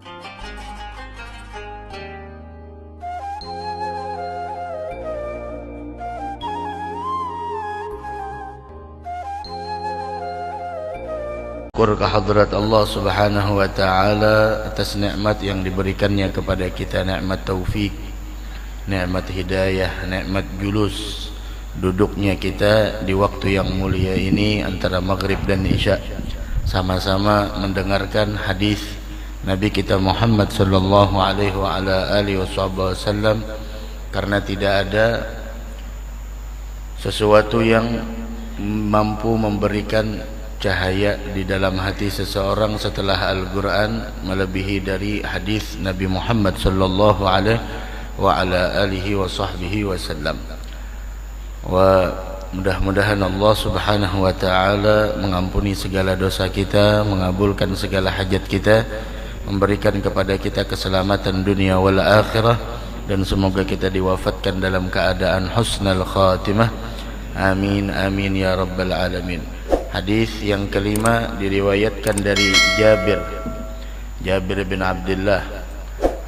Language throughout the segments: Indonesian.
Syukur kehadrat Allah subhanahu wa ta'ala atas nikmat yang diberikannya kepada kita, nikmat taufik, nikmat hidayah, nikmat julus duduknya kita di waktu yang mulia ini antara maghrib dan isya, sama-sama mendengarkan hadis Nabi kita Muhammad sallallahu alaihi wa ala alihi wasallam, karena tidak ada sesuatu yang mampu memberikan cahaya di dalam hati seseorang setelah Al-Quran melebihi dari hadis Nabi Muhammad sallallahu alaihi wa ala alihi wa sahbihi wasallam. Wa mudah-mudahan Allah subhanahu wa ta'ala mengampuni segala dosa kita, mengabulkan segala hajat kita, memberikan kepada kita keselamatan dunia wal akhirah, dan semoga kita diwafatkan dalam keadaan husnul khatimah. Amin amin ya rabbal alamin. Hadis yang kelima diriwayatkan dari Jabir bin Abdullah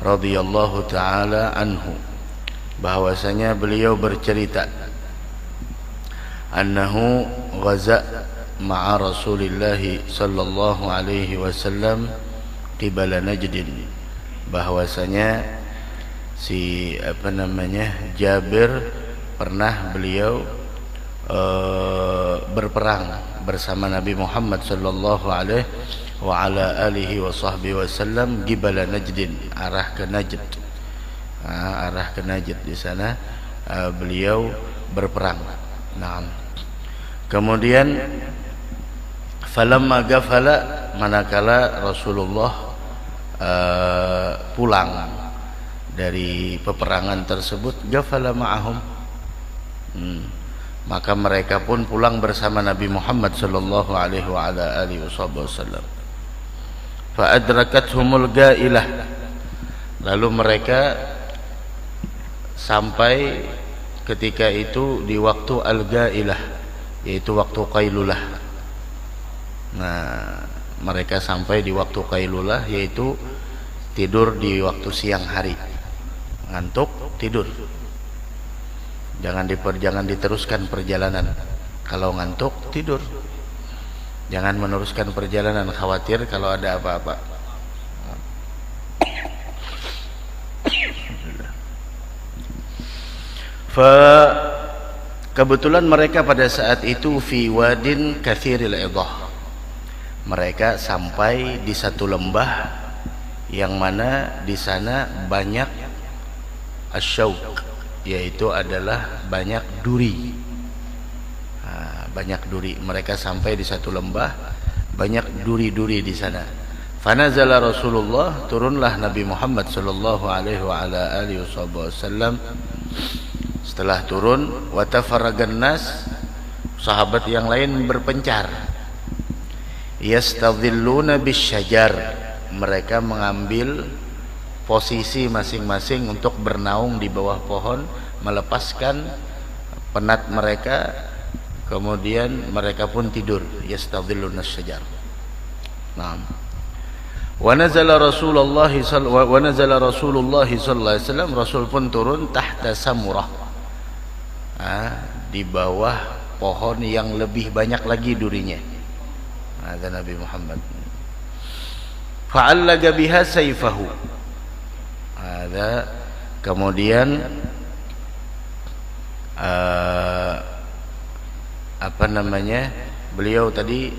radhiyallahu taala anhu, bahwasanya beliau bercerita annahu ghaza ma'a Rasulillah sallallahu alaihi wasallam qibala Najd, bahwasanya Jabir pernah beliau berperang bersama Nabi Muhammad sallallahu alaihi wa ala alihi wa sahbihi wasallam qibala Najd, arah ke Najd. Arah ke Najd, di sana beliau berperang. Naam. Kemudian falamma ghafala, manakala Rasulullah pulang dari peperangan tersebut, ghafala ma'ahum, maka mereka pun pulang bersama Nabi Muhammad sallallahu alaihi wa ala alihi wasallam. Fa adrakathumul gailah, lalu mereka sampai ketika itu di waktu al-gailah, yaitu waktu qailulah. Nah, mereka sampai di waktu qailulah, yaitu tidur di waktu siang hari. Ngantuk, tidur. Jangan diteruskan perjalanan. Kalau ngantuk, tidur. Jangan meneruskan perjalanan, khawatir kalau ada apa-apa. Kebetulan mereka pada saat itu fi wadin kathiril idah, mereka sampai di satu lembah yang mana di sana banyak asyauq, yaitu adalah banyak duri. Banyak duri. Mereka sampai di satu lembah, banyak duri-duri di sana. Fanazala Rasulullah, turunlah Nabi Muhammad sallallahu alaihi wa ala alihi wasallam. Setelah turun, wa tafarragan nas, sahabat yang lain berpencar. Yastadhilluna bisyajar, mereka mengambil posisi masing-masing untuk bernaung di bawah pohon, melepaskan penat mereka, kemudian mereka pun tidur. Yastadhilluna syajar. Naam. Wa nazala Rasulullah sallallahu alaihi wasallam, Rasul pun turun tahta samurah, di bawah pohon yang lebih banyak lagi durinya. Ada Nabi Muhammad. Fa'allaga biha sayfahu. Ada kemudian beliau tadi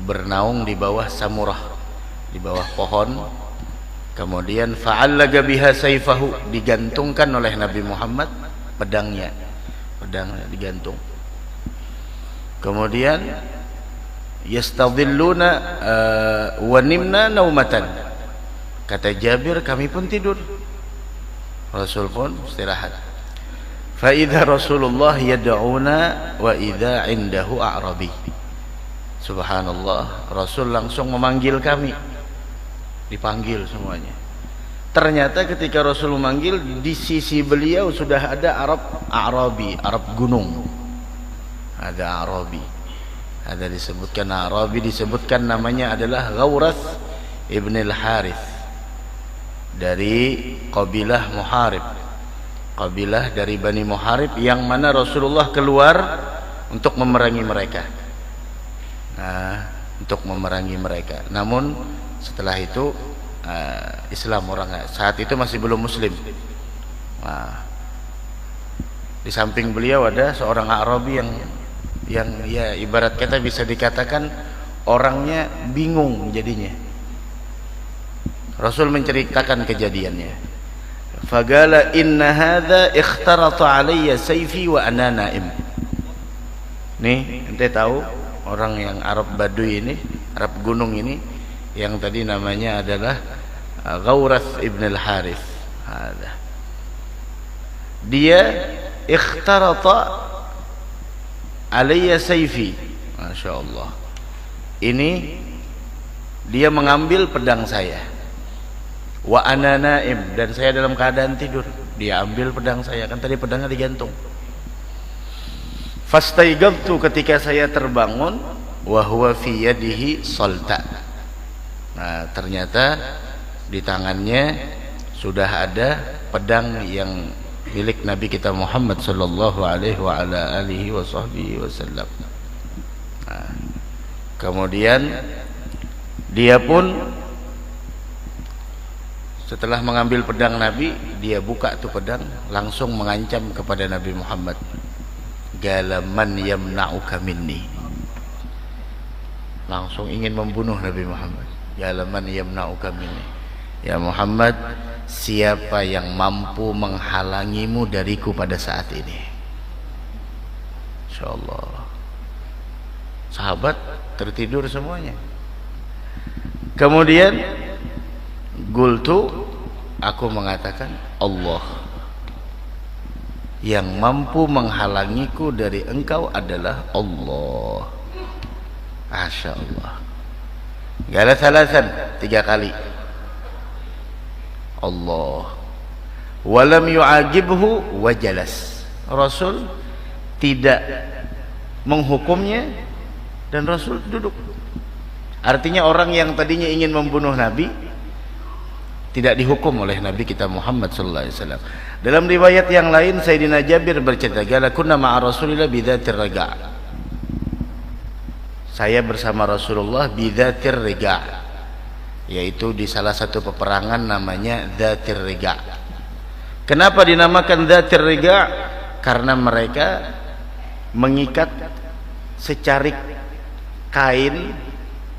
bernaung di bawah samurah, di bawah pohon. Kemudian fa'allaga biha sayfahu, digantungkan oleh Nabi Muhammad pedangnya digantung. Kemudian yastadhilluna wa nimna naumatan, kata Jabir, kami pun tidur, Rasul pun istirahat. Fa idza Rasulullah yad'una wa idza indahu a'rabi. Subhanallah, Rasul langsung memanggil kami, dipanggil semuanya. Ternyata ketika Rasul memanggil, di sisi beliau sudah ada Arabi, Arab gunung. Ada Arabi. Ada disebutkan Arabi, disebutkan namanya adalah Ghawrath ibn al-Harith. dari kabilah Muharib, kabilah dari Bani Muharib yang mana Rasulullah keluar untuk memerangi mereka. Untuk memerangi mereka. Namun setelah itu Islam orangnya. Saat itu masih belum Muslim. Di samping beliau ada seorang Arabi yang ya ibarat kata bisa dikatakan orangnya bingung jadinya. Rasul menceritakan kejadiannya. Fagala inna hadza ikhtarata alayya sayfi wa ana naim. Nih, ente tahu orang yang Arab Baduy ini, Arab gunung ini yang tadi namanya adalah Ghawrath ibn al-Harith. Dia ikhtarata alayya sayfi. Masya Allah. Ini dia mengambil pedang saya. Wa ana naim, dan saya dalam keadaan tidur. Dia ambil pedang saya, kan tadi pedangnya digantung. Fastaigabtu, ketika saya terbangun, wa huwa fi yadihi salta. Ternyata di tangannya sudah ada pedang yang milik Nabi kita Muhammad sallallahu alaihi wa ala alihi wasallam. Kemudian dia pun setelah mengambil pedang Nabi, dia buka tuh pedang, langsung mengancam kepada Nabi Muhammad. Galaman yamna'uka minni. Langsung ingin membunuh Nabi Muhammad. Galaman yamna'uka minni. Ya Muhammad, siapa yang mampu menghalangimu dariku pada saat ini? Insyaallah. Sahabat tertidur semuanya. Kemudian gultu, aku mengatakan, Allah, yang mampu menghalangiku dari engkau adalah Allah. Masya Allah. Gala thalathan, 3 kali. Allah. Walam yu'agibhu wajalas. Rasul tidak menghukumnya dan Rasul duduk. Artinya orang yang tadinya ingin membunuh Nabi tidak dihukum oleh Nabi kita Muhammad sallallahu alaihi wasallam. Dalam riwayat yang lain Sayyidina Jabir bercerita, "Gala kunna ma'a Rasulillah bidzatir raga'." Saya bersama Rasulullah bidzatir raga', yaitu di salah satu peperangan namanya Dzatir Riga'. Kenapa dinamakan Dzatir Riga'? Karena mereka mengikat secarik kain,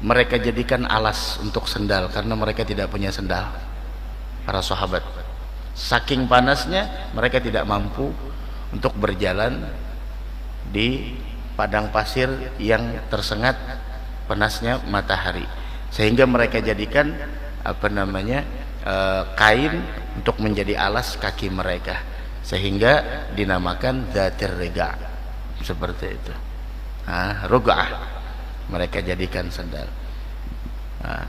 mereka jadikan alas untuk sendal karena mereka tidak punya sendal. Para sahabat, saking panasnya mereka tidak mampu untuk berjalan di padang pasir yang tersengat panasnya matahari, sehingga mereka jadikan kain untuk menjadi alas kaki mereka, sehingga dinamakan Dzatir Riga'. Seperti itu. Rug'ah, mereka jadikan sandal.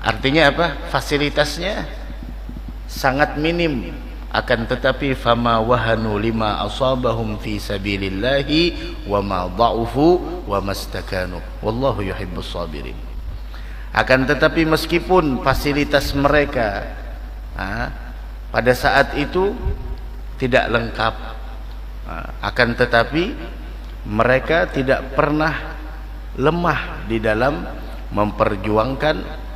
Artinya apa? Fasilitasnya sangat minim, akan tetapi fama wahanu lima asabahum fi sabilillahi wa ma dha'ufu wa mastakanu wallahu yuhibbus sabirin. Akan tetapi meskipun fasilitas mereka pada saat itu tidak lengkap, akan tetapi mereka tidak pernah lemah di dalam memperjuangkan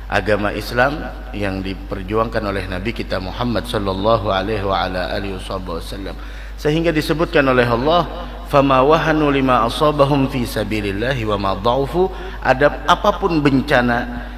agama Islam yang diperjuangkan oleh Nabi kita Muhammad sallallahu alaihi wa ala alihi wasallam, sehingga disebutkan oleh Allah, fama wahanu lima asabahum fi sabilillahi wa ma dha'ufu. Ada apapun bencana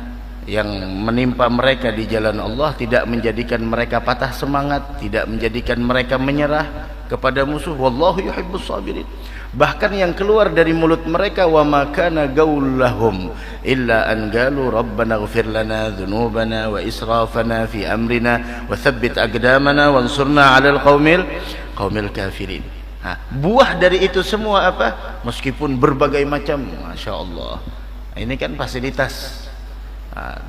yang menimpa mereka di jalan Allah tidak menjadikan mereka patah semangat, tidak menjadikan mereka menyerah kepada musuh. Wallahu yuhibbus sabirin. Bahkan yang keluar dari mulut mereka, wa ma kana gaulahum illa an qalu rabbana ighfir lana dhunubana wa israfana fi amrina wa thabbit aqdamana wansurna 'alal qaumil kafirin. Buah dari itu semua apa? Meskipun berbagai macam, Masya Allah, ini kan fasilitas.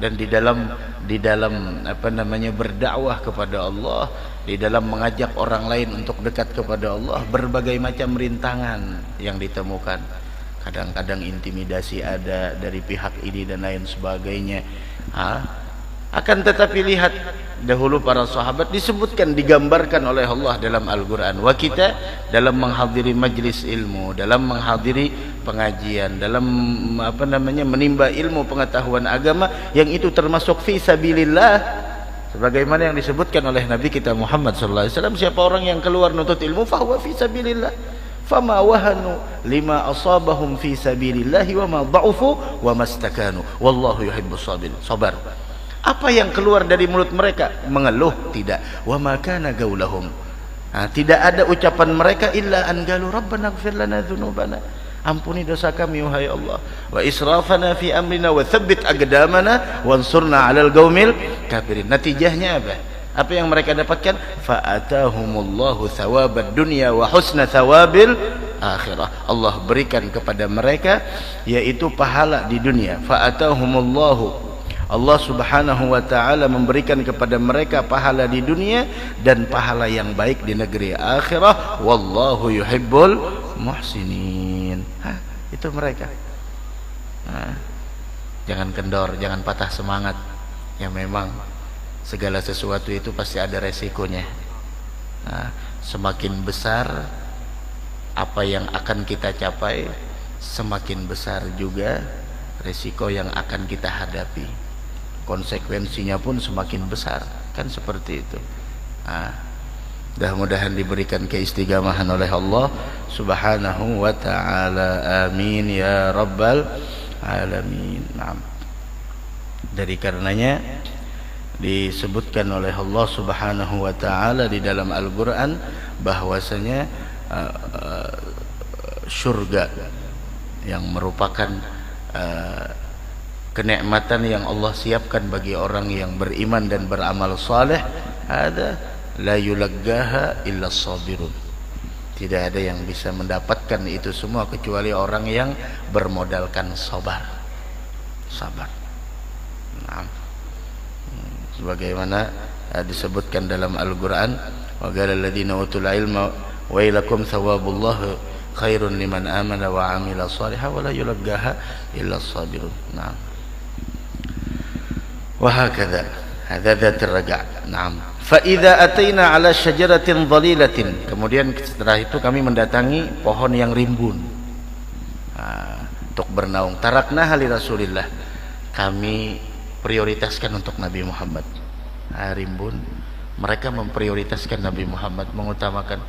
Dan di dalam berdakwah kepada Allah, di dalam mengajak orang lain untuk dekat kepada Allah, berbagai macam rintangan yang ditemukan. Kadang-kadang intimidasi ada dari pihak ini dan lain sebagainya. Akan tetapi lihat dahulu para sahabat disebutkan, digambarkan oleh Allah dalam Al-Quran. Wa kita dalam menghadiri majlis ilmu, dalam menghadiri pengajian, dalam menimba ilmu pengetahuan agama, yang itu termasuk fi sabilillah, sebagaimana yang disebutkan oleh Nabi kita Muhammad sallallahu alaihi wasallam, siapa orang yang keluar nuntut ilmu fahuwa fi sabilillah, fama wahanu lima asabahum fi sabilillahi wa ma dha'ufu wa mastakanu wallahu yuhibbus sabar. Apa yang keluar dari mulut mereka? Mengeluh? Tidak. Wa ma kana gaulahum, tidak ada ucapan mereka illa an galu rabbana ighfir lana dzunubana, ampuni dosa kami wahai Allah, wa israfana fi amrina wa tsabbit aqdamana wansurna 'alal qaumil kafirin. Natijahnya apa? Apa yang mereka dapatkan? Fa atahumullahu thawabad dunya wa husna thawabil akhirah. Allah berikan kepada mereka yaitu pahala di dunia. Fa atahumullahu, Allah subhanahu wa ta'ala memberikan kepada mereka pahala di dunia dan pahala yang baik di negeri akhirah. Wallahu yuhibbul muhsinin. Itu mereka. Jangan kendor, jangan patah semangat. Ya memang segala sesuatu itu pasti ada resikonya. Semakin besar apa yang akan kita capai, semakin besar juga resiko yang akan kita hadapi. Konsekuensinya pun semakin besar, kan seperti itu. Mudah-mudahan diberikan keistiqamahan oleh Allah subhanahu wa ta'ala. Amin ya rabbal alamin. Dari karenanya disebutkan oleh Allah subhanahu wa ta'ala di dalam Al-Quran bahwasanya surga yang merupakan kenikmatan yang Allah siapkan bagi orang yang beriman dan beramal saleh, ada la yulaggaha illa sabirun. Tidak ada yang bisa mendapatkan itu semua kecuali orang yang bermodalkan sabar. Sebagaimana disebutkan dalam Al-Quran, wa qala alladziina utul ilma wailakum thawabullahi khairun liman amana wa amila shalihan wa la yulaggaha illa sabirun. وهكذا هذا ذات الرجع. فإذا أتينا على شجرة ظليلة, kemudian setelah itu kami mendatangi pohon yang rimbun untuk bernaung. Taraknaha li Rasulillah, kami prioritaskan untuk Nabi Muhammad. Rimbun, mereka memprioritaskan Nabi Muhammad, mengutamakan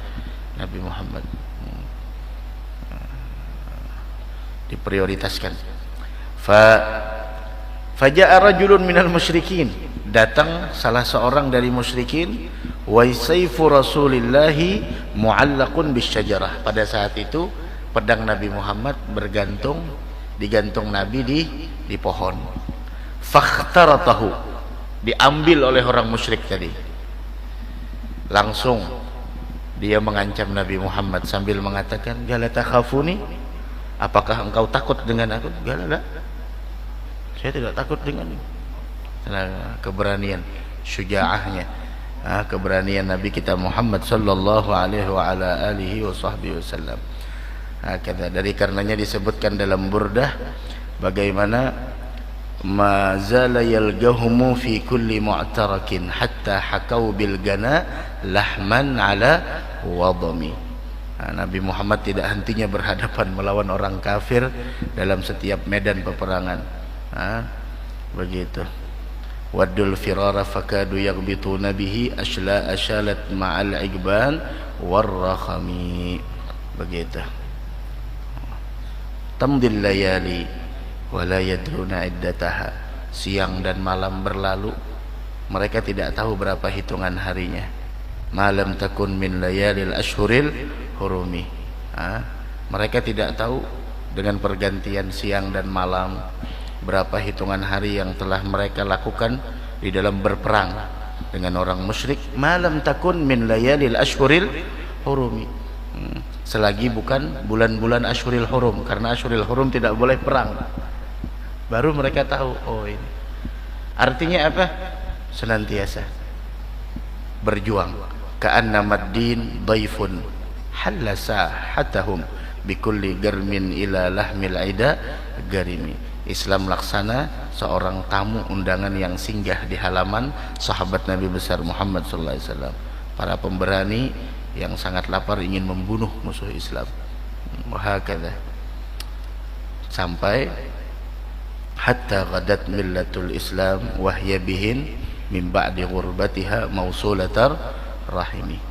Nabi Muhammad, diprioritaskan. Faja'a rajulun minal musyrikin, datang salah seorang dari musyrikin, wa sayfu rasulillahi mu'allaqun bisyajarah. Pada saat itu pedang Nabi Muhammad digantung Nabi di pohon. Fakhtaratahu, diambil oleh orang musyrik tadi. Langsung dia mengancam Nabi Muhammad sambil mengatakan, "Gala takhafuni? Apakah engkau takut dengan aku?" "Gala, saya tidak takut dengan ini." Keberanian, syuja'ahnya, keberanian Nabi kita Muhammad sallallahu alaihi wa ala alihi wa sahbihi wasallam. Dari karenanya disebutkan dalam Burdah bagaimana ma zala yalgahumu fi kulli mu'tarakin hatta hakau bil gana lahman ala wadami. Nabi Muhammad tidak hentinya berhadapan melawan orang kafir dalam setiap medan peperangan. Begitu. Waddul firara fakadu yaghbituna bihi ashalat ma'al igban warrakhami. Begitu. Tamdil layali wa la yadruna iddataha, siang dan malam berlalu, mereka tidak tahu berapa hitungan harinya. Malam takun min layalil ashhuril hurumi, mereka tidak tahu dengan pergantian siang dan malam berapa hitungan hari yang telah mereka lakukan di dalam berperang dengan orang musyrik. Malam takun min layalil ashhuril hurumi, selagi bukan bulan-bulan ashhuril hurum, karena ashhuril hurum tidak boleh perang. Baru mereka tahu, oh ini artinya apa? Senantiasa berjuang. Ka'annamad din dhaifun halla sahatahum bikulli garmin ila lahmil aida garimi. Islam laksana seorang tamu undangan yang singgah di halaman sahabat Nabi besar Muhammad sallallahu alaihi wasallam, para pemberani yang sangat lapar ingin membunuh musuh Islam. Wahakadha sampai hatta ghadat millatul Islam wahya bihin min ba'di ghurbatiha mausulatar rahimi.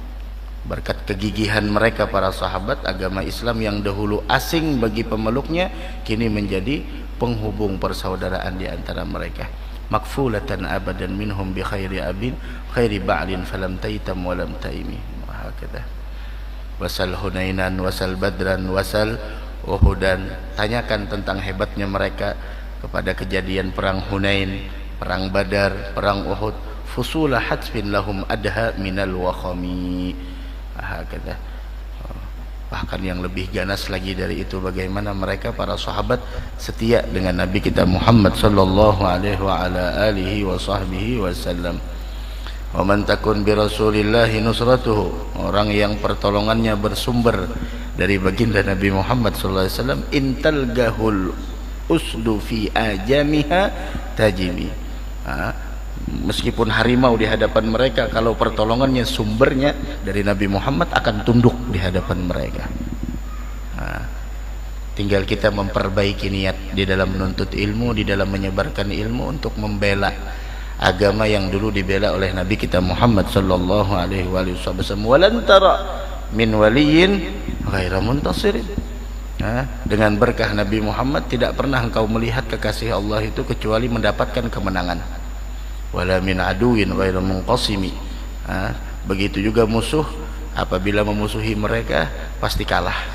Berkat kegigihan mereka para sahabat, agama Islam yang dahulu asing bagi pemeluknya kini menjadi penghubung persaudaraan di antara mereka. Makfulatan abadan minhum bi khairi abin khairi ba'lin falam taitam walam taimi. Wahakadha wasal Hunainan wasal Badran wasal Uhudan. Tanyakan tentang hebatnya mereka kepada kejadian perang Hunain, perang Badar, perang Uhud. Fusula hatfin lahum adha minal wakhami. Kata. Bahkan yang lebih ganas lagi dari itu, bagaimana mereka para sahabat setia dengan Nabi kita Muhammad sallallahu alaihi wa ala alihi wa sahbihi wasallam. Wa man takun bi Rasulillah nusratuhu, orang yang pertolongannya bersumber dari baginda Nabi Muhammad sallallahu alaihi wasallam, intal gahul usdu fi ajamiha tajimi. Meskipun harimau di hadapan mereka, kalau pertolongannya sumbernya dari Nabi Muhammad akan tunduk di hadapan mereka. Tinggal kita memperbaiki niat di dalam menuntut ilmu, di dalam menyebarkan ilmu untuk membela agama yang dulu dibela oleh Nabi kita Muhammad sallallahu alaihi wasallam. Walan tara min waliyin ghaira muntasirin. Dengan berkah Nabi Muhammad tidak pernah engkau melihat kekasih Allah itu kecuali mendapatkan kemenangan. Wala min aduin ghairu munqasimi. Begitu juga musuh, apabila memusuhi mereka pasti kalah.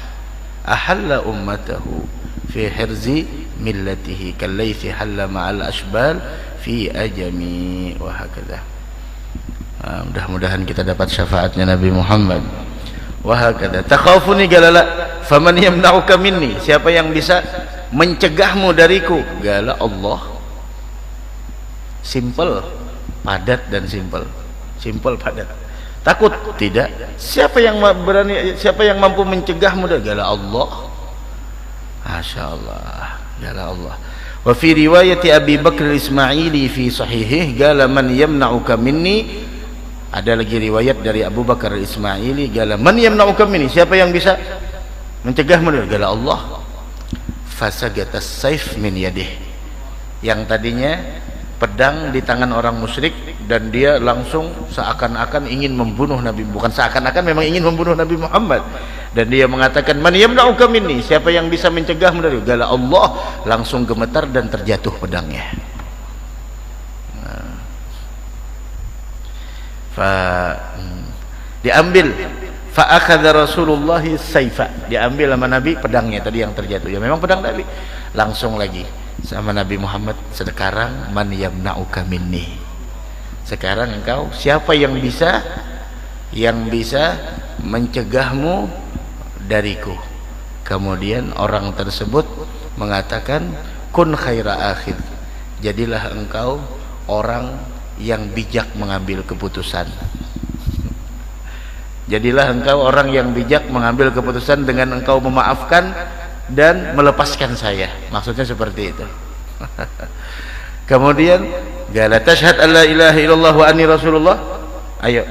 Ahalla ummatahu fi hirzi millatihi kallaythi halla ma'al ashbal fi ajami. Wa hakadha. Mudah-mudahan kita dapat syafaatnya Nabi Muhammad. Wa hakadha takhafuni galala faman yamna'uka minni, siapa yang bisa mencegahmu dariku? Gala Allah. Simple, padat dan simple. Simple, padat. Takut? Tidak. Siapa yang berani, siapa yang mampu mencegahmu? Gala Allah. Masya Allah. Gala Allah. Wa fi riwayati Abi Bakr al-Ismaili fi sahihih gala man yamna'uka minni. Ada lagi riwayat dari Abu Bakar al-Ismaili gala man yamna'uka minni, siapa yang bisa mencegahmu? Gala Allah. Fasagatas saif min yadih. Yang tadinya pedang di tangan orang musyrik dan dia langsung seakan-akan ingin membunuh Nabi, bukan seakan-akan, memang ingin membunuh Nabi Muhammad, dan dia mengatakan man yamna'uka minni, siapa yang bisa mencegahmu dari gala Allah, langsung gemetar dan terjatuh pedangnya. Diambil fa akhadha Rasulullah saifa, diambil sama Nabi pedangnya tadi yang terjatuh, ya memang pedang Nabi. Langsung lagi sama Nabi Muhammad, sekarang man yamna'uka minni, sekarang engkau siapa yang bisa mencegahmu dariku? Kemudian orang tersebut mengatakan kun khaira akhid, jadilah engkau orang yang bijak mengambil keputusan. Jadilah engkau orang yang bijak mengambil keputusan dengan engkau memaafkan dan melepaskan saya, maksudnya seperti itu. Kemudian gala tashhad alla ilaha illallah wa anni rasulullah, ayo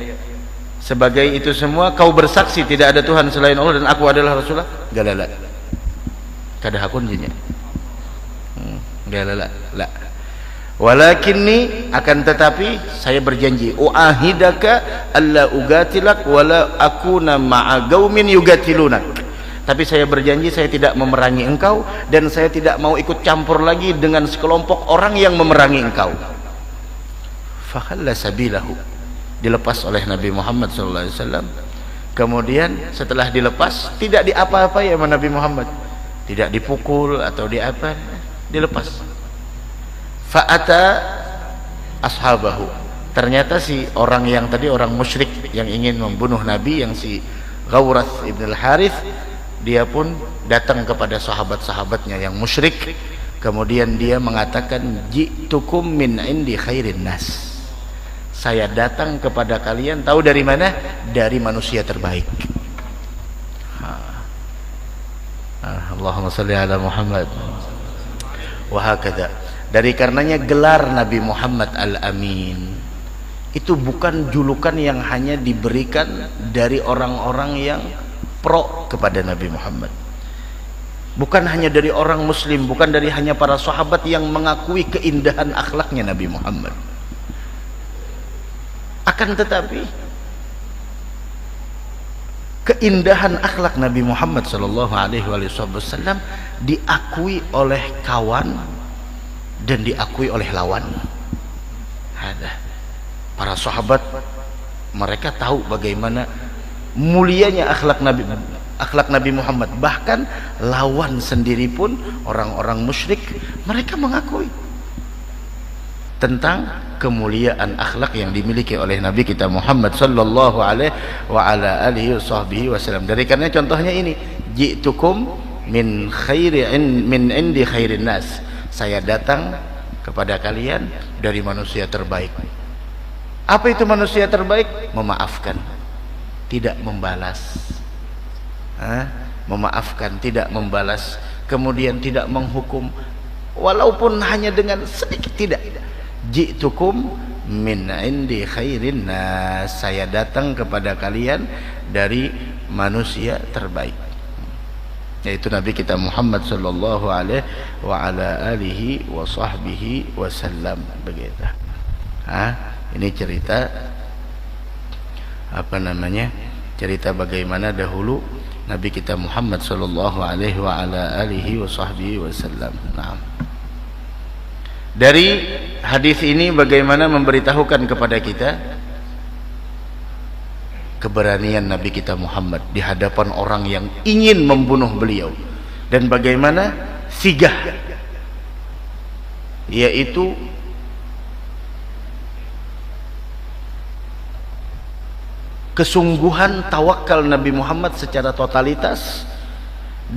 sebagai itu semua kau bersaksi tidak ada Tuhan selain Allah dan aku adalah Rasulullah. Galala kada hakun jinya. Galala la walakinni, akan tetapi saya berjanji, uahidaka alla ugatilak wala akuna ma'a gaumin yugatilunak, tapi saya berjanji saya tidak memerangi engkau dan saya tidak mau ikut campur lagi dengan sekelompok orang yang memerangi engkau. Fakhalla sabilahu, dilepas oleh Nabi Muhammad SAW. Kemudian setelah dilepas tidak diapa-apai sama Nabi Muhammad, tidak dipukul atau diapa, dilepas. Fa'ata ashabahu, ternyata si orang yang tadi, orang musyrik yang ingin membunuh Nabi, yang si Ghawrath ibn al-Harith, dia pun datang kepada sahabat-sahabatnya yang musyrik. Kemudian dia mengatakan, ji'tukum min indi khairin nas, saya datang kepada kalian, tahu dari mana? Dari manusia terbaik. Allahumma salli ala Muhammad. Wa hakadha. Dari karenanya gelar Nabi Muhammad Al-Amin itu bukan julukan yang hanya diberikan dari orang-orang yang pro kepada Nabi Muhammad, bukan hanya dari orang muslim, bukan dari hanya para sahabat yang mengakui keindahan akhlaknya Nabi Muhammad. Akan tetapi keindahan akhlak Nabi Muhammad sallallahu alaihi wasallam diakui oleh kawan dan diakui oleh lawan. Ada para sahabat, mereka tahu bagaimana mulianya akhlak Nabi Muhammad. Bahkan lawan sendiri pun, orang-orang musyrik, mereka mengakui tentang kemuliaan akhlak yang dimiliki oleh Nabi kita Muhammad sallallahu alaihi wa ala alihi wasallam. Dari karena contohnya ini, ji'tukum min indi khairin nas. Saya datang kepada kalian dari manusia terbaik. Apa itu manusia terbaik? Memaafkan, tidak membalas. Memaafkan, tidak membalas, kemudian tidak menghukum, walaupun hanya dengan sedikit. Tidak. Ji'tukum min indi khairin nas. Saya datang kepada kalian dari manusia terbaik, yaitu Nabi kita Muhammad sallallahu alaihi wa ala alihi wa sahbihi wasallam. Begitu. Ini cerita cerita bagaimana dahulu Nabi kita Muhammad sallallahu alaihi wa ala alihi wa sahbihi wasallam. Naam. Dari hadis ini bagaimana memberitahukan kepada kita keberanian Nabi kita Muhammad di hadapan orang yang ingin membunuh beliau, dan bagaimana sigah, yaitu kesungguhan tawakal Nabi Muhammad secara totalitas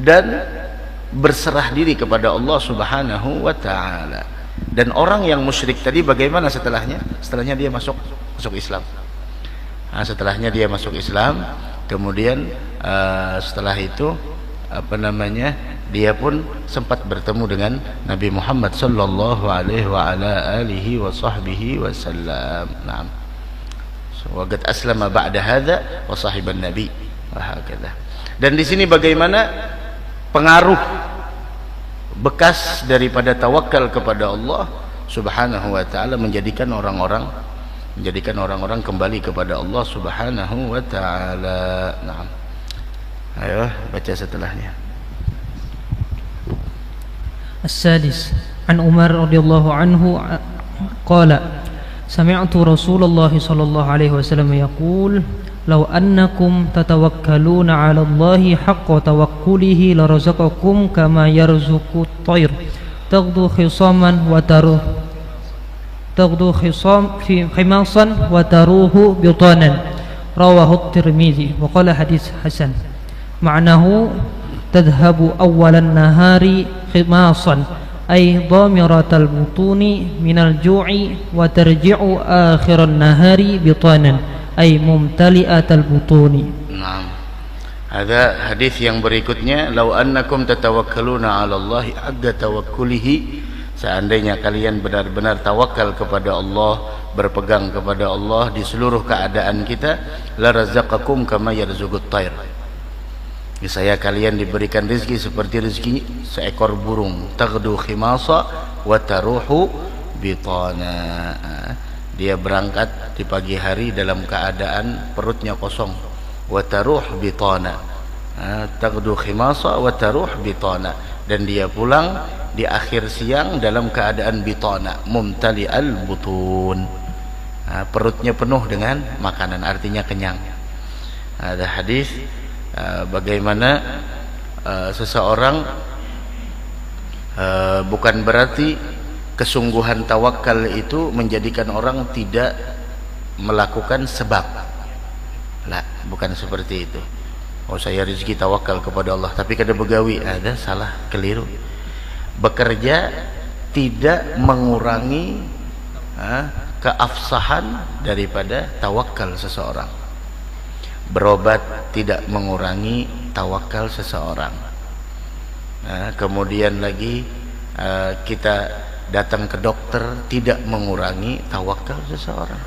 dan berserah diri kepada Allah Subhanahu wa taala. Dan orang yang musyrik tadi bagaimana setelahnya? Setelahnya dia masuk Islam. Setelahnya dia masuk Islam, kemudian setelah itu dia pun sempat bertemu dengan Nabi Muhammad sallallahu alaihi wa ala alihi wa sahbihi wasallam. Naam. Waqad aslama ba'da hadza wa sahiban nabi wa hakadha. Dan di sini bagaimana pengaruh bekas daripada tawakal kepada Allah Subhanahu wa taala menjadikan orang-orang kembali kepada Allah Subhanahu wa taala. Naam. Ayo baca setelahnya. As-sadis an Umar radhiyallahu anhu qala sami'tu Rasulullah sallallahu alaihi wasallam yaqul law annakum tatawakkaluna 'ala Allahi haqqa tawakkulihi la razaqakum kama yarzuqut tayr taghdu khisaman wa taruh khimasan wa taruhu bitanan rawahu at-Tirmidzi wa qala hadits hasan. Ma'nahu tadhhabu awwalan nahari khimasan ay dhamiratal butuni minal ju'i wa tarji'u akhiran nahari bitanan ay mumtali'atal butuni. Naam. Ada hadis yang berikutnya, law annakum tatawakkaluna 'ala Allahi haqqa tawakkulihi, seandainya kalian benar-benar tawakal kepada Allah, berpegang kepada Allah di seluruh keadaan kita, la razaqakum kama yarzuqut tayr. Saya kalian diberikan rezeki seperti rezeki seekor burung, taghdu khimasa wa taruhu bitana. Dia berangkat di pagi hari dalam keadaan perutnya kosong, wa taruh bitana. Taghdu khimasa wa taruh bitana, dan dia pulang di akhir siang dalam keadaan bitana, mumtali al butun. Perutnya penuh dengan makanan, artinya kenyang. Ada hadis bagaimana seseorang bukan berarti kesungguhan tawakal itu menjadikan orang tidak melakukan sebab. Lah, bukan seperti itu. Oh, saya rezeki tawakal kepada Allah, tapi kada begawi, ada salah, keliru. Bekerja tidak mengurangi keafsahan daripada tawakal seseorang. Berobat tidak mengurangi tawakal seseorang. Kemudian lagi kita datang ke dokter tidak mengurangi tawakal seseorang.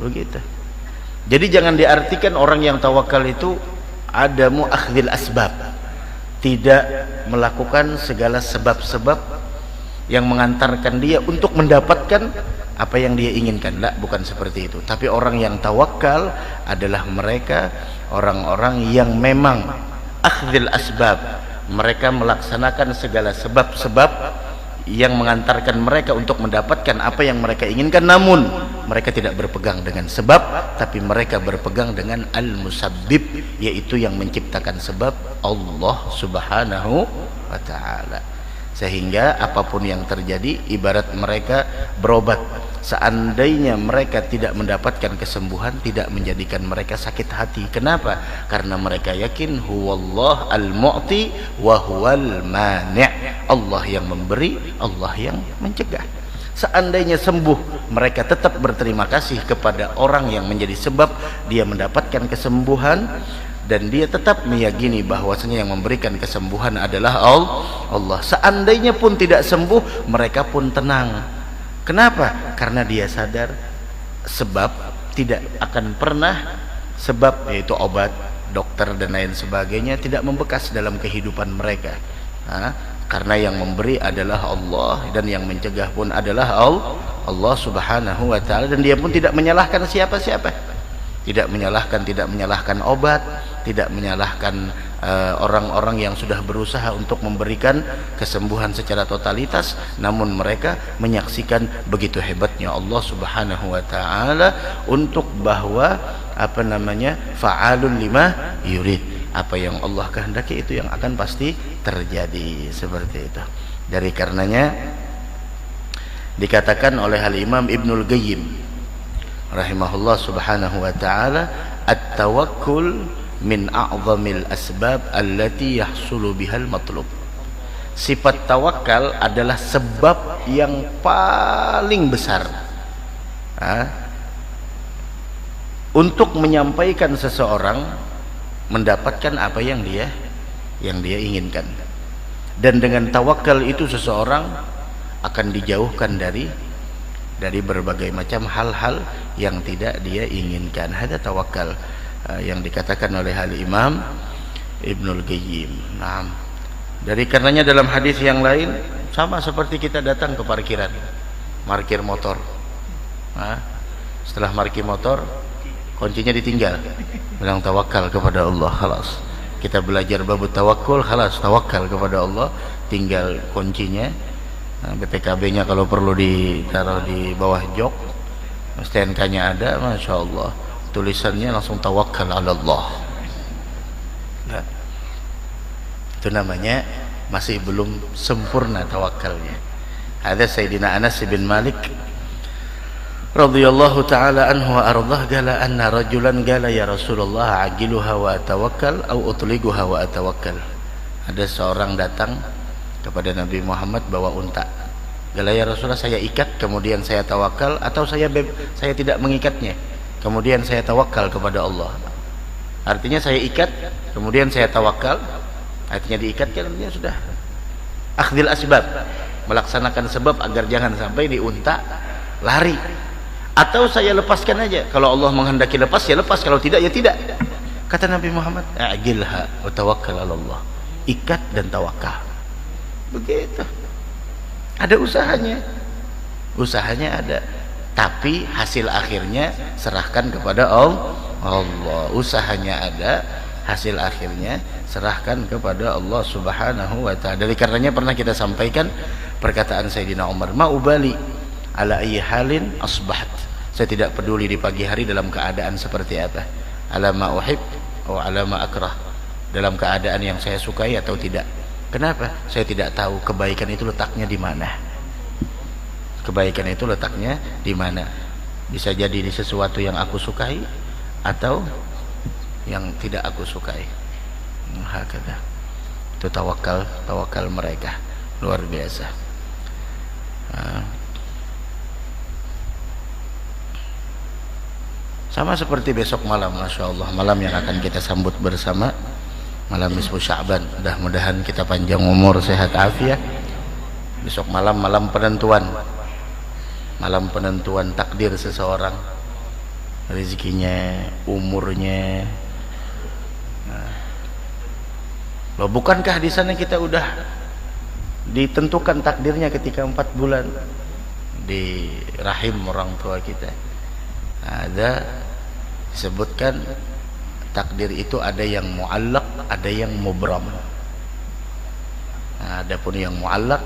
Begitu. Jadi jangan diartikan orang yang tawakal itu adamu akhdil asbab, tidak melakukan segala sebab-sebab yang mengantarkan dia untuk mendapatkan apa yang dia inginkan. Lah, bukan seperti itu. Tapi orang yang tawakal adalah mereka orang-orang yang memang akhdil asbab, mereka melaksanakan segala sebab-sebab yang mengantarkan mereka untuk mendapatkan apa yang mereka inginkan, namun mereka tidak berpegang dengan sebab, tapi mereka berpegang dengan al-musabbib, yaitu yang menciptakan sebab, Allah Subhanahu wa ta'ala. Sehingga apapun yang terjadi ibarat mereka berobat. Seandainya mereka tidak mendapatkan kesembuhan, tidak menjadikan mereka sakit hati. Kenapa? Karena mereka yakin huwallah al-mu'ti wa huwal mani'. Allah yang memberi, Allah yang mencegah. Seandainya sembuh, mereka tetap berterima kasih kepada orang yang menjadi sebab dia mendapatkan kesembuhan, dan dia tetap meyakini bahwasanya yang memberikan kesembuhan adalah Allah. Seandainya pun tidak sembuh, mereka pun tenang. Kenapa? Karena dia sadar sebab tidak akan pernah, sebab yaitu obat, dokter dan lain sebagainya, tidak membekas dalam kehidupan mereka. Karena yang memberi adalah Allah, dan yang mencegah pun adalah Allah Subhanahu wa ta'ala, dan dia pun tidak menyalahkan siapa-siapa. Tidak menyalahkan obat, tidak menyalahkan orang-orang yang sudah berusaha untuk memberikan kesembuhan secara totalitas, namun mereka menyaksikan begitu hebatnya Allah Subhanahu wa ta'ala untuk bahwa fa'alun lima yurid, apa yang Allah kehendaki itu yang akan pasti terjadi, seperti itu. Dari karenanya dikatakan oleh Al-Imam Ibnul Qayyim rahimahullah subhanahu wa ta'ala, at-tawakkul min a'zamil asbab allati yahsulu bihal matlub. Sifat tawakal adalah sebab yang paling besar untuk menyampaikan seseorang mendapatkan apa yang dia inginkan. Dan dengan tawakal itu seseorang akan dijauhkan dari berbagai macam hal-hal yang tidak dia inginkan. Ada tawakal yang dikatakan oleh Al-Imam Ibnul Qayyim. Nah, dari karenanya dalam hadis yang lain sama seperti kita datang ke parkiran, parkir motor. Setelah parkir motor, kuncinya ditinggal, bilang tawakal kepada Allah, khalas. Kita belajar bab tawakkul, khalas, tawakal kepada Allah, tinggal kuncinya. BPKB-nya kalau perlu ditaruh di bawah jok, STNK-nya ada, masya Allah, tulisannya langsung tawakal ala Allah. Nah, itu namanya masih belum sempurna tawakalnya. Ada Sayyidina Anas bin Malik radhiyallahu ta'ala anhu wa ardah qala anna rajulan qala ya Rasulullah ajiluha wa atawakkal au utliguha wa atawakkal. Ada seorang datang kepada Nabi Muhammad bawa unta. Qala ya Rasulullah, saya ikat kemudian saya tawakal, atau saya tidak mengikatnya kemudian saya tawakal kepada Allah. Artinya saya ikat kemudian saya tawakal, artinya diikat kan artinya sudah akhdil asbab, melaksanakan sebab agar jangan sampai di unta lari. Atau saya lepaskan aja, kalau Allah menghendaki lepas ya lepas, kalau tidak ya tidak. Kata Nabi Muhammad, a'jilha wa tawakkal ala Allah, ikat dan tawakal. Begitu. Ada usahanya ada, tapi hasil akhirnya serahkan kepada Allah. Usahanya ada, hasil akhirnya serahkan kepada Allah Subhanahu wa ta'ala. Dari karenanya pernah kita sampaikan perkataan Sayyidina Umar, ma ubali ala ayyi halin asbahat, saya tidak peduli di pagi hari dalam keadaan seperti apa, ala ma uhib wa ala ma akrah, dalam keadaan yang saya sukai atau tidak. Kenapa? Saya tidak tahu kebaikan itu letaknya di mana. Kebaikan itu letaknya di mana? Bisa jadi di sesuatu yang aku sukai atau yang tidak aku sukai. Hakada. Itu tawakal mereka luar biasa. Sama seperti besok malam, masya Allah, malam yang akan kita sambut bersama. malam nisfu Sya'ban. Mudah-mudahan kita panjang umur, sehat afiat. Besok malam malam penentuan, malam penentuan takdir seseorang, rezekinya, umurnya. Loh, bukankah di sana kita udah ditentukan takdirnya ketika 4 bulan di rahim orang tua kita? Ada disebutkan takdir itu ada yang muallaq, ada yang mubram. Adapun yang muallaq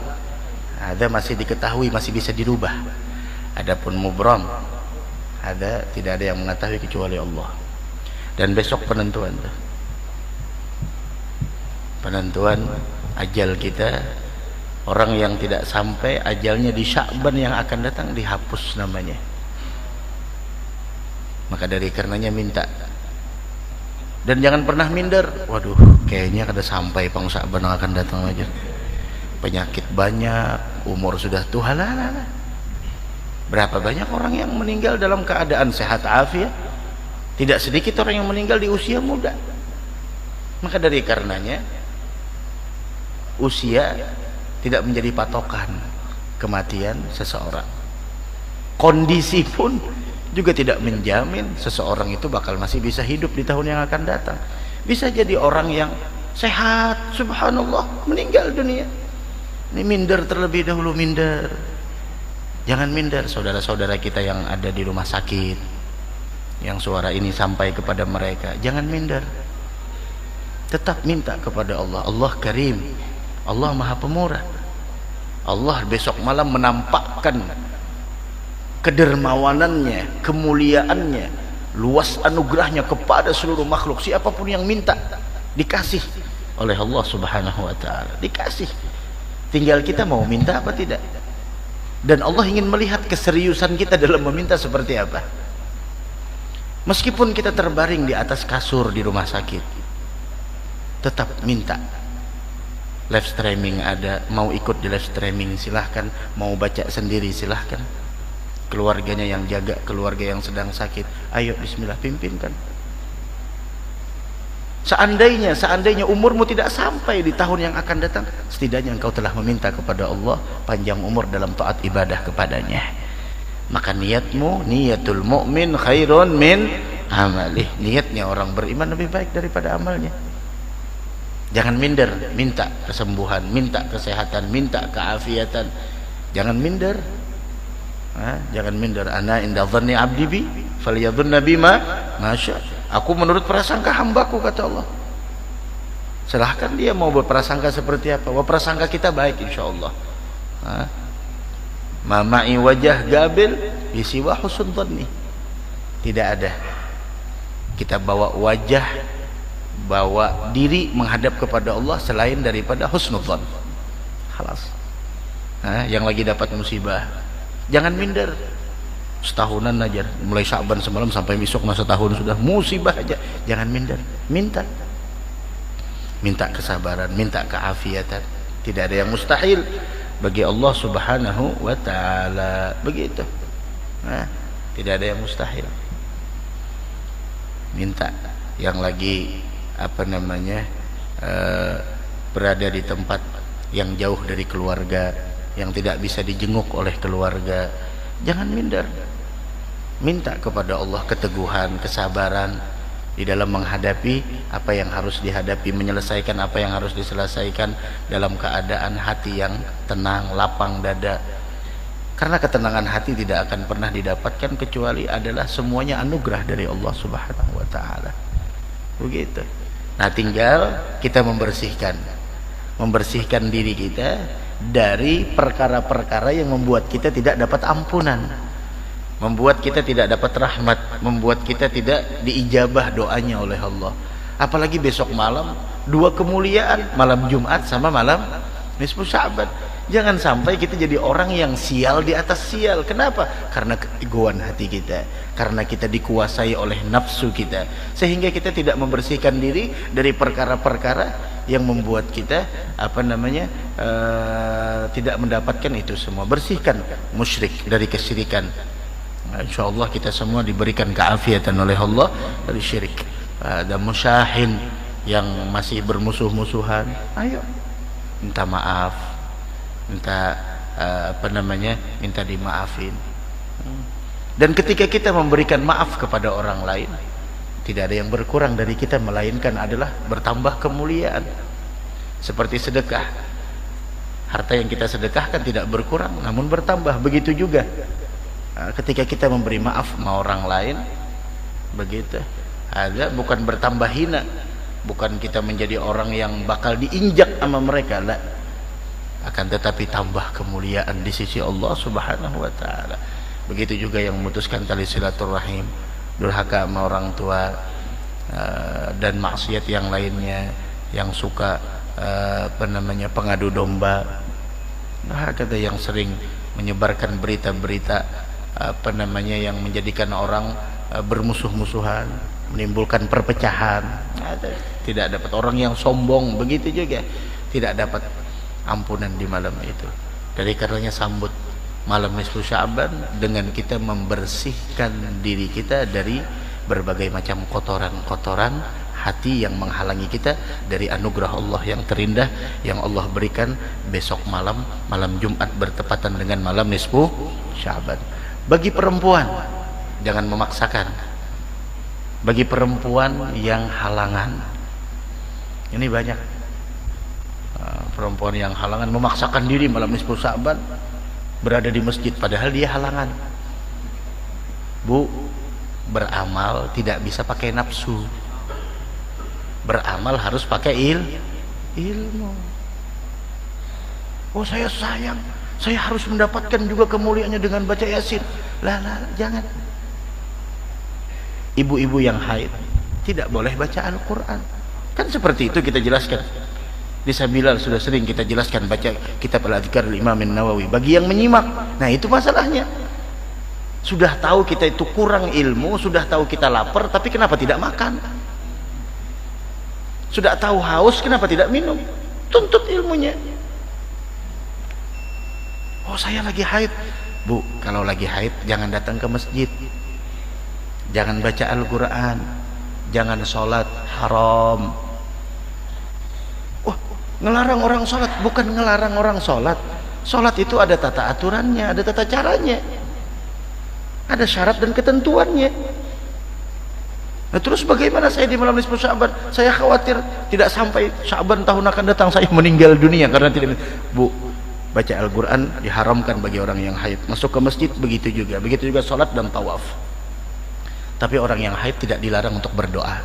ada masih diketahui, masih bisa dirubah. Adapun mubram ada tidak ada yang mengetahui kecuali Allah. Dan besok penentuan tuh. Penentuan ajal kita. Orang yang tidak sampai ajalnya di Sya'ban yang akan datang dihapus namanya. Maka dari karenanya minta. Dan jangan pernah minder. Waduh, kayaknya kada sampai pang Sya'ban yang akan datang aja. Penyakit banyak, umur sudah tua. Berapa banyak orang yang meninggal dalam keadaan sehat afiat. Tidak sedikit orang yang meninggal di usia muda. Maka dari karenanya usia tidak menjadi patokan kematian seseorang. Kondisi pun juga tidak menjamin seseorang itu bakal masih bisa hidup di tahun yang akan datang. Bisa jadi orang yang sehat, subhanallah, meninggal dunia. Ini minder terlebih dahulu, minder. Jangan minder saudara-saudara kita yang ada di rumah sakit, yang suara ini sampai kepada mereka. Jangan minder. Tetap minta kepada Allah. Allah Karim, Allah Maha Pemurah. Allah besok malam menampakkan kedermawanannya, kemuliaannya, luas anugerahnya kepada seluruh makhluk. Siapapun yang minta dikasih oleh Allah Subhanahu wa taala, dikasih. Tinggal kita mau minta apa tidak. Dan Allah ingin melihat keseriusan kita dalam meminta seperti apa. Meskipun kita terbaring di atas kasur di rumah sakit, tetap minta. Live streaming ada, mau ikut di live streaming silahkan, mau baca sendiri silahkan. Keluarganya yang jaga, keluarga yang sedang sakit, ayo bismillah pimpinkan. Seandainya umurmu tidak sampai di tahun yang akan datang, setidaknya engkau telah meminta kepada Allah panjang umur dalam taat ibadah kepadanya. Maka niatmu, niatul mu'min khairun min amalih. Niatnya orang beriman lebih baik daripada amalnya. Jangan minder, minta kesembuhan, minta kesehatan, minta keafiatan. Jangan minder. Jangan minder. Ana inda dhanni 'abdi bi falyadhunna bima masya. Aku menurut prasangka hambaku, kata Allah. Silahkan dia mau berprasangka seperti apa. Prasangka kita baik insyaallah. Ma ma'i wajah gabil bisiwa husnul dhanni. Tidak ada kita bawa wajah, bawa diri menghadap kepada Allah selain daripada husnudzan. Khalas. Yang lagi dapat musibah, jangan minder. Setahunan aja, mulai Sya'ban semalam sampai besok masa tahun sudah musibah aja. Jangan minder, minta. Minta kesabaran, minta keafiatan. Tidak ada yang mustahil bagi Allah Subhanahu wa taala. Begitu. Tidak ada yang mustahil. Minta. Yang lagi berada di tempat yang jauh dari keluarga, yang tidak bisa dijenguk oleh keluarga, jangan minder. Minta kepada Allah keteguhan, kesabaran di dalam menghadapi apa yang harus dihadapi, menyelesaikan apa yang harus diselesaikan dalam keadaan hati yang tenang, lapang dada. Karena ketenangan hati tidak akan pernah didapatkan kecuali adalah semuanya anugerah dari Allah Subhanahu wa taala. Begitu. Nah, tinggal kita membersihkan diri kita dari perkara-perkara yang membuat kita tidak dapat ampunan, membuat kita tidak dapat rahmat, membuat kita tidak diijabah doanya oleh Allah. Apalagi besok malam, 2 kemuliaan, malam Jumat sama malam nisfu Sya'ban. Jangan sampai kita jadi orang yang sial di atas sial. Kenapa? Karena keegoan hati kita, karena kita dikuasai oleh nafsu kita, sehingga kita tidak membersihkan diri dari perkara-perkara yang membuat kita tidak mendapatkan itu semua. Bersihkan musyrik dari kesyirikan. Insyaallah kita semua diberikan keafiatan oleh Allah dari syirik. Ada musyahin, yang masih bermusuh-musuhan, ayo minta maaf, minta minta dimaafin. Dan ketika kita memberikan maaf kepada orang lain, tidak ada yang berkurang dari kita, melainkan adalah bertambah kemuliaan. Seperti sedekah, harta yang kita sedekahkan tidak berkurang namun bertambah. Begitu juga ketika kita memberi maaf sama orang lain, begitu ada, bukan bertambah hina, bukan kita menjadi orang yang bakal diinjak sama mereka, lah, akan tetapi tambah kemuliaan di sisi Allah Subhanahu wa taala. Begitu juga yang memutuskan tali silaturahim, durhaka sama orang tua, dan maksiat yang lainnya, yang suka pengadu domba, kata yang sering menyebarkan berita-berita yang menjadikan orang bermusuh-musuhan, menimbulkan perpecahan. Tidak dapat, orang yang sombong begitu juga tidak dapat ampunan di malam itu. Dari karenanya sambut malam nisfu Sya'ban dengan kita membersihkan diri kita dari berbagai macam kotoran-kotoran hati yang menghalangi kita dari anugerah Allah yang terindah yang Allah berikan besok malam Jumat bertepatan dengan malam nisfu Sya'ban. Bagi perempuan, jangan memaksakan. Bagi perempuan yang halangan, ini banyak perempuan yang halangan, memaksakan diri malam nisfu Sya'ban berada di masjid padahal dia halangan. Bu, beramal tidak bisa pakai nafsu, beramal harus pakai ilmu. Oh, saya sayang, saya harus mendapatkan juga kemuliaannya dengan baca Yasin. Lah, jangan. Ibu-ibu yang haid tidak boleh baca Al-Quran, kan seperti itu kita jelaskan di Sabilal, sudah sering kita jelaskan, baca kitab Al-Adhkar Imam Nawawi. Bagi yang menyimak, nah itu masalahnya. Sudah tahu kita itu kurang ilmu, sudah tahu kita lapar, tapi kenapa tidak makan? Sudah tahu haus, kenapa tidak minum? Tuntut ilmunya. Oh, saya lagi haid. Bu, kalau lagi haid jangan datang ke masjid, jangan baca Al-Quran, jangan sholat, haram. Wah, ngelarang orang sholat, bukan ngelarang orang sholat. Sholat itu ada tata aturannya, ada tata caranya, ada syarat dan ketentuannya. Nah, terus bagaimana saya di malam nisfu Sya'ban? Saya khawatir tidak sampai Sya'ban tahun akan datang saya meninggal dunia karena tidak. Bu, baca Al-Quran diharamkan bagi orang yang haid. Masuk ke masjid begitu juga sholat dan tawaf. Tapi orang yang haid tidak dilarang untuk berdoa.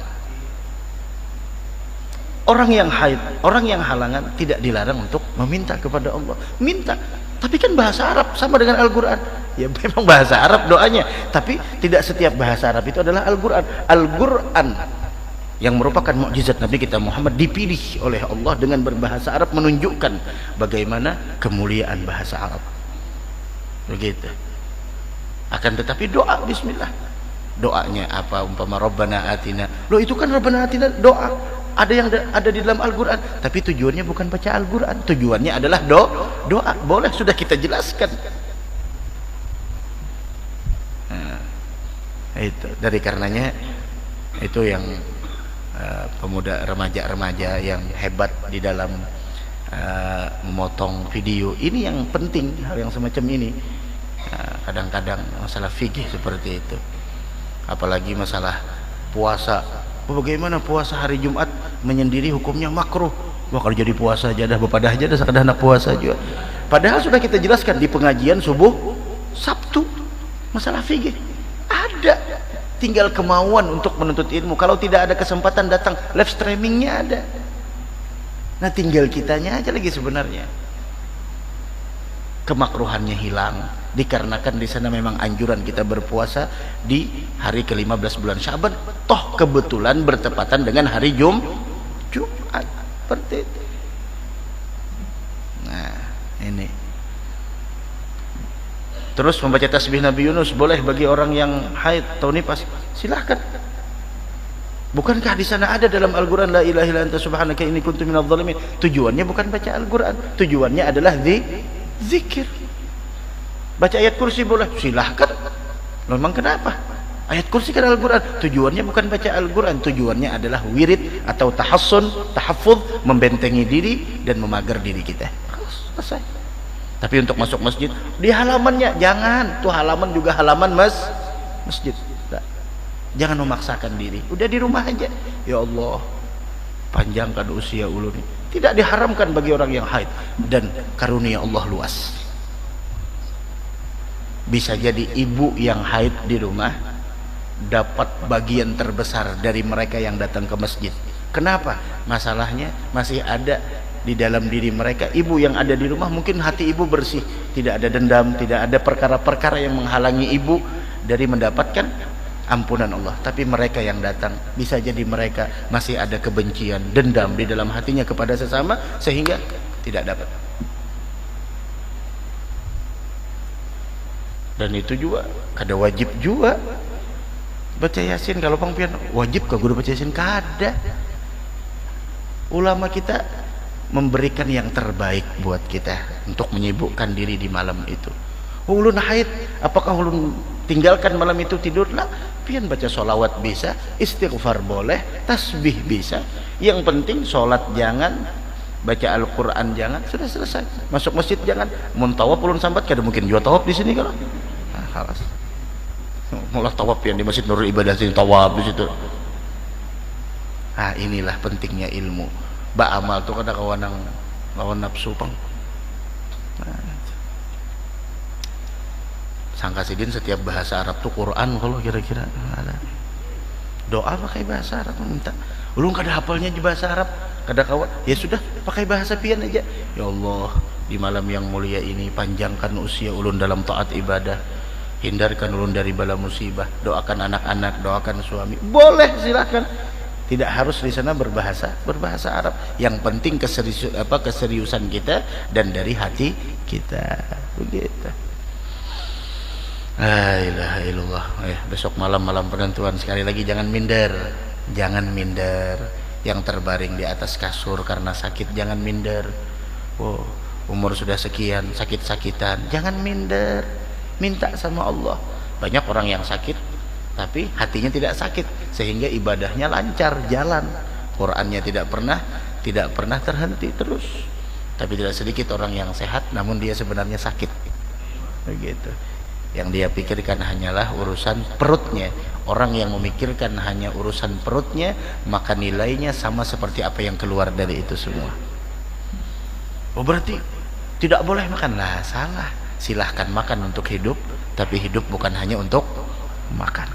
Orang yang haid, orang yang halangan tidak dilarang untuk meminta kepada Allah. Minta, tapi kan bahasa Arab sama dengan Al-Quran. Ya memang bahasa Arab doanya, tapi tidak setiap bahasa Arab itu adalah Al-Quran. Al-Quran yang merupakan mukjizat Nabi kita Muhammad dipilih oleh Allah dengan berbahasa Arab, menunjukkan bagaimana kemuliaan bahasa Arab. Begitu. Akan tetapi doa bismillah, doanya apa? Umpama Rabbana Atina, loh itu kan Rabbana Atina doa, ada yang ada di dalam Al-Quran, tapi tujuannya bukan baca Al-Quran, tujuannya adalah doa. Boleh, sudah kita jelaskan. Nah, itu dari karenanya itu yang pemuda remaja-remaja yang hebat di dalam memotong video ini, yang penting hal yang semacam ini. Kadang-kadang masalah fikih seperti itu, apalagi masalah puasa. Bagaimana puasa hari Jumat menyendiri hukumnya makruh? Wah, kalau jadi puasa aja dah, bepadah aja dah sekadar anak puasa juga. Padahal sudah kita jelaskan di pengajian subuh Sabtu masalah fikih. Ada, tinggal kemauan untuk menuntut ilmu. Kalau tidak ada kesempatan datang, live streamingnya ada. Nah, tinggal kitanya aja lagi sebenarnya. Kemakruhannya hilang dikarenakan di sana memang anjuran kita berpuasa di hari ke-15 bulan Sya'ban, toh kebetulan bertepatan dengan hari Jumat, seperti itu. Nah, ini. Terus membaca tasbih Nabi Yunus boleh bagi orang yang haid atau nifas, silahkan. Bukankah di sana ada dalam Al-Quran la ilaha illa anta subhanaka inni kuntu minadh dhalimin? Tujuannya bukan baca Al-Quran, tujuannya adalah zikir. Baca ayat kursi boleh, silahkan. Memang kenapa? Ayat kursi kan Al-Quran. Tujuannya bukan baca Al-Quran, tujuannya adalah wirid atau tahassun, tahafudz, membentengi diri dan memagar diri kita. Selesai. Tapi untuk masuk masjid di halamannya jangan, tuh halaman juga halaman masjid. Nah, jangan memaksakan diri. Udah di rumah aja. Ya Allah, panjangkan usia ulun. Tidak diharamkan bagi orang yang haid, dan karunia Allah luas. Bisa jadi ibu yang haid di rumah dapat bagian terbesar dari mereka yang datang ke masjid. Kenapa? Masalahnya masih ada di dalam diri mereka. Ibu yang ada di rumah mungkin hati ibu bersih, tidak ada dendam, tidak ada perkara-perkara yang menghalangi ibu dari mendapatkan ampunan Allah. Tapi mereka yang datang, bisa jadi mereka masih ada kebencian, dendam di dalam hatinya kepada sesama, sehingga tidak dapat. Dan itu juga kada wajib juga baca Yasin. Kalau pangpian wajib kah guru baca Yasin? Kada. Ulama kita memberikan yang terbaik buat kita untuk menyibukkan diri di malam itu. Ulun haid, apakah ulun tinggalkan malam itu tidurlah? Pian baca solawat bisa, istighfar boleh, tasbih bisa. Yang penting solat jangan, baca Al-Quran jangan, sudah selesai. Masuk masjid jangan. Mun tawaf ulun sambat, kada mungkin juga tawaf di sini kalau. Nah, halas. Mulai tawaf yang di Masjid Nurul Ibadah sini, tawaf di situ. Ah, inilah pentingnya ilmu. Ba amal tuh kada kawanang lawan nafsu pang. Nah, sangka sidin setiap bahasa Arab tuh Quran kalau kira-kira ada. Doa pakai bahasa Arab minta. Ulun kada hafalnya di bahasa Arab, kada kawan. Ya sudah, pakai bahasa pian aja. Ya Allah, di malam yang mulia ini panjangkan usia ulun dalam taat ibadah. Hindarkan ulun dari bala musibah. Doakan anak-anak, doakan suami. Boleh, silakan. Tidak harus di sana berbahasa Arab. Yang penting keseriusan kita dan dari hati kita. Begitu. La ilaha illallah. Besok malam penentuan, sekali lagi jangan minder. Jangan minder. Yang terbaring di atas kasur karena sakit, jangan minder. Oh, umur sudah sekian, sakit-sakitan, jangan minder. Minta sama Allah. Banyak orang yang sakit tapi hatinya tidak sakit, sehingga ibadahnya lancar jalan. Qurannya tidak pernah terhenti terus. Tapi tidak sedikit orang yang sehat namun dia sebenarnya sakit. Begitu. Yang dia pikirkan hanyalah urusan perutnya. Orang yang memikirkan hanya urusan perutnya, maka nilainya sama seperti apa yang keluar dari itu semua. Oh, berarti tidak boleh makan? Lah, salah. Silahkan makan untuk hidup, tapi hidup bukan hanya untuk makan.